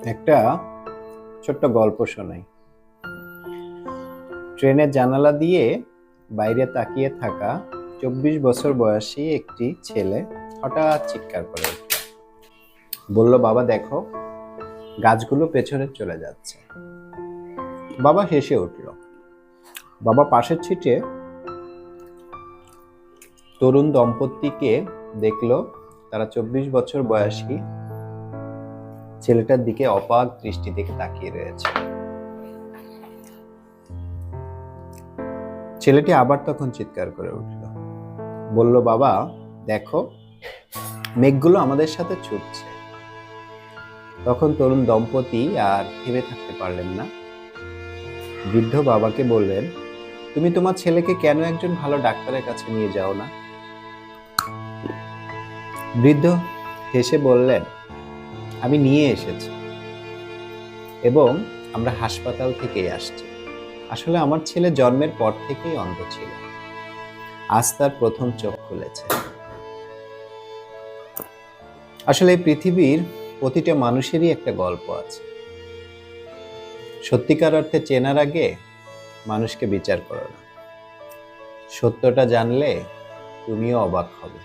একটা ছোট্ট গল্প শোনাই। ট্রেনের জানালা দিয়ে বাইরে তাকিয়ে থাকা 24 বছর বয়সী একটি ছেলে হঠাৎ চিৎকার করে উঠল। বলল, বাবা দেখো, গাছগুলো পেছনে চলে যাচ্ছে। বাবা হেসে উঠল। বাবা পাশের সিটে তরুণ দম্পতিকে দেখলো। তারা 24 বছর বয়সী ছেলেটার দিকে অবাক দৃষ্টি থেকে তাকিয়ে রয়েছে। ছেলেটি আবার তখন চিৎকার করে উঠল, বলল, বাবা দেখো, মেঘগুলো আমাদের সাথে ছুটছে। তখন তরুণ দম্পতি আর থেমে থাকতে পারলেন না। বৃদ্ধ বাবাকে বললেন, তুমি তোমার ছেলেকে কেন একজন ভালো ডাক্তারের কাছে নিয়ে যাও না? বৃদ্ধ হেসে বললেন, আমি নিয়ে এসেছি এবং আমরা হাসপাতাল থেকেই আসছি। আসলে আমার ছেলে জন্মের পর থেকেই অন্ধ ছিল, আজ তার প্রথম চোখ খুলেছে। আসলে এই পৃথিবীর প্রতিটা মানুষেরই একটা গল্প আছে। সত্যিকার অর্থে চেনার আগে মানুষকে বিচার করো না। সত্যটা জানলে তুমিও অবাক হবে।